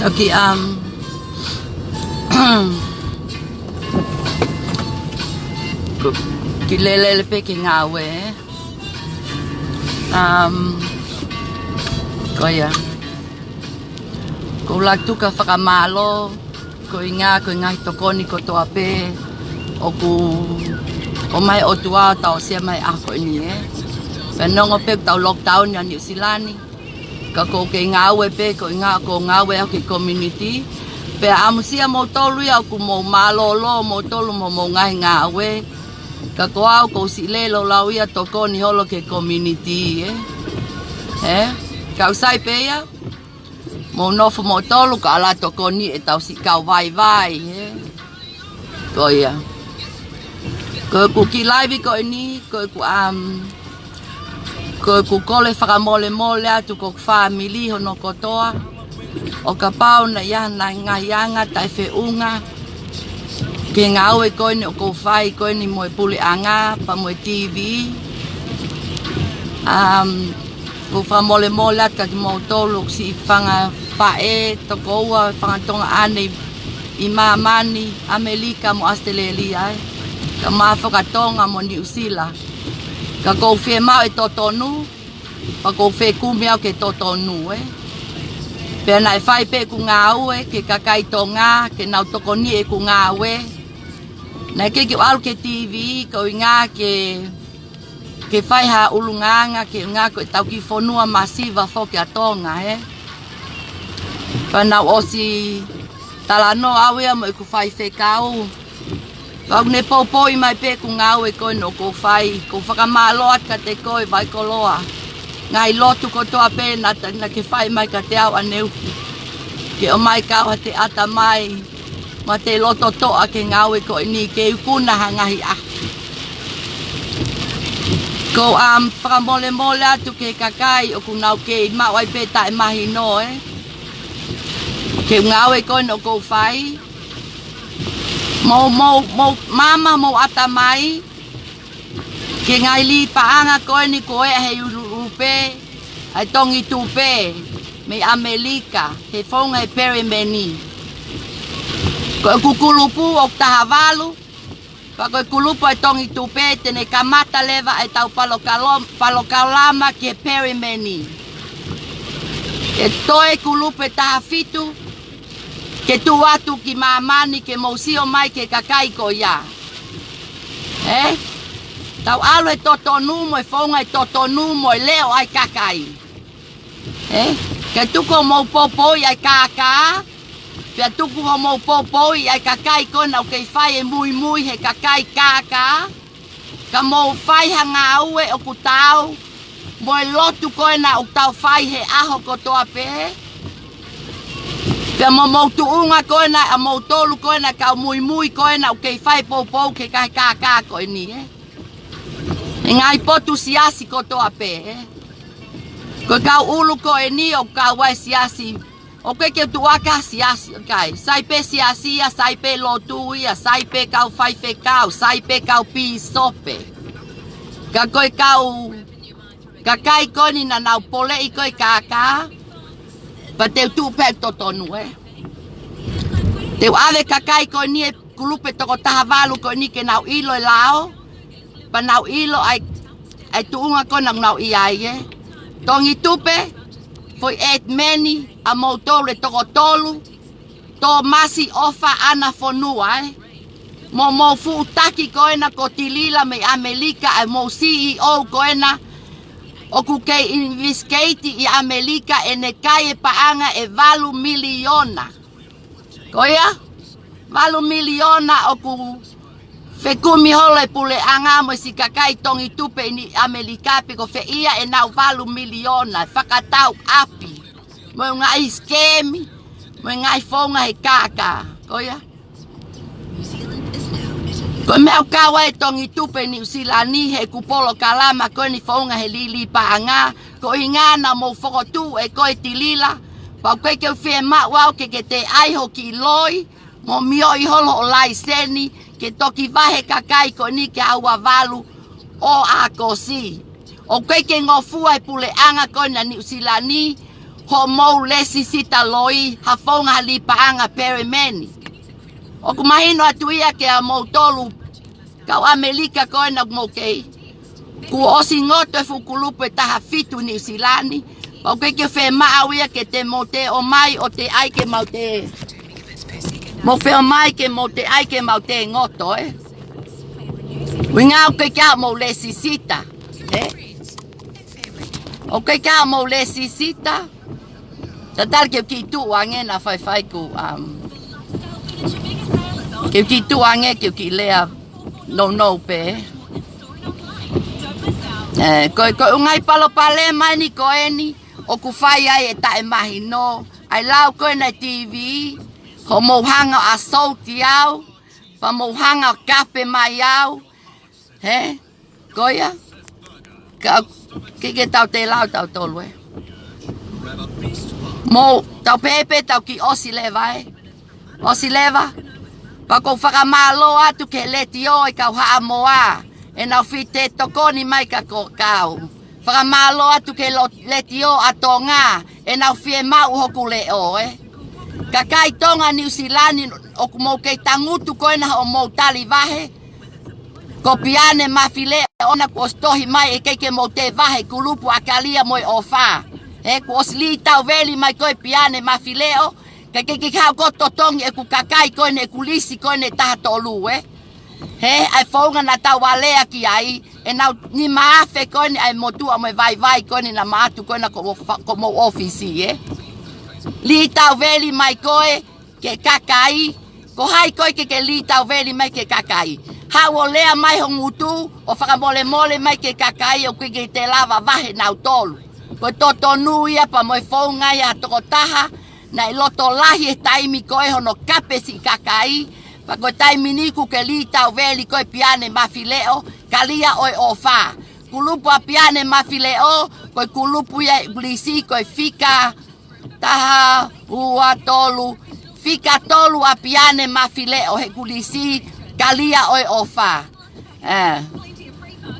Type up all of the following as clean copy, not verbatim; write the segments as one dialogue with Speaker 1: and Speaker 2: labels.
Speaker 1: Okay, kilelele pe ki ngawe. Koia. Ko lak tuka whakamalo, ko inga hitokoni ko toa pe, o mai o tua tau sia mai ako ini Penongo pe tau lockdown ya New Zealand. Ka ko ke ngawe pe ko inga ko ngawe o ke community. Pe amusia mo tolu ya ku mo malolo mo tolu mo ngai ngawe. Ka ko au ko silelo lawia tokoni holo ke community ka usai pe ya. Mo nofo mo tolu ka ala tokoni e tau si kau vai ko ya. Ko ku ki live ko ini ko ku kole whakamole mole atu ko family hono kotoa. O ka pau na ia na ngaianga tai whiunga. Ke ngāue koe ni o ko whai koe ni moe puli anga pa moe TV. Ko whamole mole atu ka ki mo tolu si whanga whae toko ua whangatonga ane i mamani Amerika mo Australia ka mawhakatonga mo New Zealand. Ka kou whee mau e totonu, pa kou whee kumia ke totonu Pea na e whai pe ku ngā ue, ke kakai tō ngā, ke nau toko ni e ku ngā ue. Na ke alu ke TV, ko i ngā ke whai ha ulunganga, ke ngā ko e tau ki whonua masiva whoke a tōnga Pa nau osi talano awea mo e ku whai whekau. Pau ne popo i mai pe ku ngā ue koe no ko whai, ko whakamaloat ka te koe vai koloa. Ngai lotu ko toa pe na ke whai mai ka te au aneu. Ke o mai kau ha te ata mai, ma te loto toa ke ngā ue koe ni ke ukuna hangahi Ko whakamole mole atu ke kakai o ku nau ke i mawai pe ta e mahi no Ke ngā ue koe no ko whai. Mama mo ata mai ke ngai li paanga koe ni koe he urupe ai tongi tupe me Amerika he whonga he perimeni ko kukulupu o tahavalu pa ko kulupu ai tongi tupe tene kamata leva ai tau palokalama ke perimeni e toe kulupe tahafitu ke tu atu ki mamani ke mausio mai ke kakai ko ya. Tau alo e totonu mo e whaunga e totonu mo e leo ai kakai. Ke tuko mo popoi ai kaka. Pea tuku ho mo popoi ai kakai kona o kei whai e mui he kakai kaka. Ka mo whai hanga ue o kutau. Mo e lotu koena o tau whai he aho kotoa pe. Pea mo mautu unga koena a mautolu koena ka mui koena o kei whai popou ke kai kaka koe ni E ngai potu siasi kotoa pe Ko kau ulu koe ni o kau wai siasi O ke tuaka siasi kai Sai pe siasi ia, sai pe lotu ia, sai pe kau whai whekau, sai pe kau pi sope Ka koe kau kakai koni na nau pole i koe kaka Pa teu tupe totonu Teu ave kakai koe ni e kulupe toko tahavalu koe ni ke nau ilo e lao Pa nau ilo ai tuunga koe nau i ai Tongi tupe foi et meni a mautole toko tolu To masi ofa ana fonua Mo fuutaki koe na ko tilila me Amerika ai mo CEO koe na O kuke investigate i Amerika e ne kai e paanga e valu miliona. Koia? Valu miliona o ku whekumi hole pule anga mo si kakai tongi tupe ni Amerika pe ko fe ia e nau valu miliona. Whakatau api. Mo ngai skemi. Mo ngai whonga he kaka. Koia? Ko mea kawa e tongi tupe New Zealand ni he kupolo kalama koe ni whaunga he lili paanga. Ko ingana mo whakotu e koe tilila. Pau koe keu whea mawau ke te aiho ki loi. Mo mio i holo o lai seni. Ke toki vahe kakai ko ni ke aua valu o a kosi. O koe ke ngofua e pule anga koe na New Zealand ni. ho mau lesi sita loi hafonga halipaanga perimeni. O kumahino atuia ke a mau tolu kau Amerika koe na mau kei. Ku osi ngoto e fukulupu e taha fitu New Zealandi. Pau ke whe maawia ke te mo te o mai o te ai ke mau te. Mo whe o mai ke mo te ai ke mau te ngoto Winga o ke kia mau lesi sita. O ke kia mau lesi sita. Tatar ke ki tu ange na whai ku. Ke ki tu ange ke ki lea no pe. Ko ungai palo pale mai ni ko eni. O ku whai ai e tae mahi no. Ai lau koe na TV. Ho mau hanga a sauti au. Pa mau hanga kape mai au. Koia. Ke tau te lau tau tolu Mo tau pepe tau ki osi leva Osi leva. Pa kou whakamalo atu ke leti o i kau haa moa. E nau white tokoni mai ka kau. Whakamalo atu ke leti o ato ngā. E nau whie mau hoku le o Ka kai tonga New Zealand o kumou kei tangutu koe na o mou tali vahe. Ko piane mafile ona ko stohi mai e keike mo te vahe kulupu akalia moi ofa. Ku osli tau veli mai koe piane mafileo. Ka keike kau ko totongi e ku kakai koe ne kulisi koe ne taha tolu ai fonga na tau walea ki ai. E nau ni maafe koe ne ai motua moi vai koe ne na maatu koe na ko mo ofisi Li tau veli mai koe ke kakai. Ko hai koe ke li tau veli mai ke kakai. Hau o lea mai ho ngutu, o whakamole mole mai ke kakai o ke te lava vahe nau tolu. Ko toto nuia pa moi whaunga ia toko taha, na i loto lahi e taimi koe hono kapesi kakai, pa koe taimi niku ke li tau veli koe piane mafileo, kalia oi ofa. Kulupu a piane mafileo, koe kulupu ia glisi koe fika, taha, ua tolu, fika tolu a piane mafileo he kulisi, kalia oi ofa.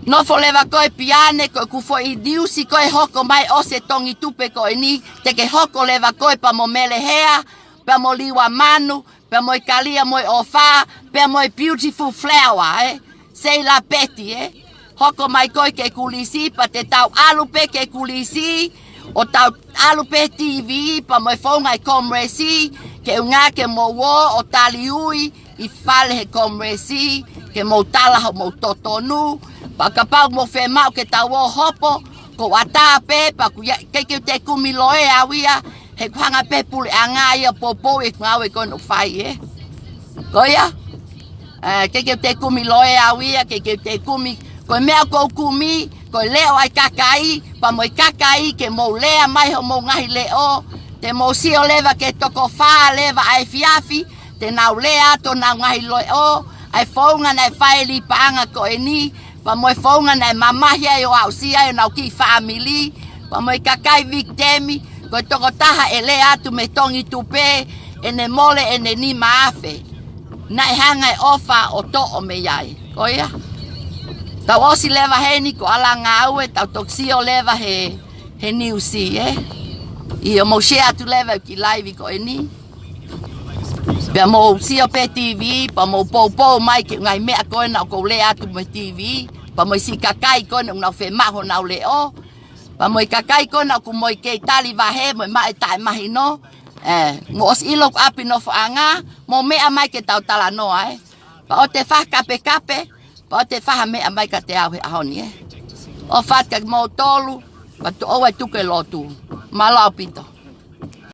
Speaker 1: No fo leva koe piane koe kufo i diusi koe hoko mai ose tongi tupe koe ni. Te ke hoko leva koe pa mo mele hea, pa mo liwa manu, pa mo i kalia moi ofa, pa mo i beautiful flower Sei la peti Hoko mai koe ke kulisi pa te tau alupe ke kulisi. O tau alupe TV pa mo i whaunga i komresi. Ke unga ke mo wo o tali ui. I fale he komresi, ke mo tala ho mo totonu, pa kapau mo whe mau ke tau o hopo, ko atape, pa ke te kumiloe awia, he kuhanga pe pule anga ia popo e ngau e kono whai Koia? Ke te kumiloe awia, ke te kumi, ko mea kou kumi, ko leo ai kakai, pa mo i kakai ke mo lea mai ho mo ngahi leo, te mo sio leva ke toko wha leva ai fiafi, te nau lea to nau ngahi loe ai whaunga nei whaeli paanga koe ni, pa moe whaunga nei mamahia o au sia e nau ki whaamili, pa moe kakai viktemi, koe toko taha e lea atu me tongi tupe, e ne mole e ne ni maafe. Nai hanga e ofa o to o me iai, koia? Tau osi leva heni ko ala ngā ue, tau toksio leva he niusi, I o mo shea atu leva ki laivi koe ni. Pea mo sio pe TV, pa mo pou mai ke ngai mea koe nau kou le atu me TV, pa mo si kakai koe nau whe maho nau leo, pa mo i kakai koe nau ku mo i kei tali wahe, mo i mai tae mahi no, mo os ilok api no whaanga, mo mea mai ke tau tala noa pa o te wha kape, pa o te wha mea mai ka te au he ahoni O whatka mo tolu, pa tu oe tuke lotu, malau pito.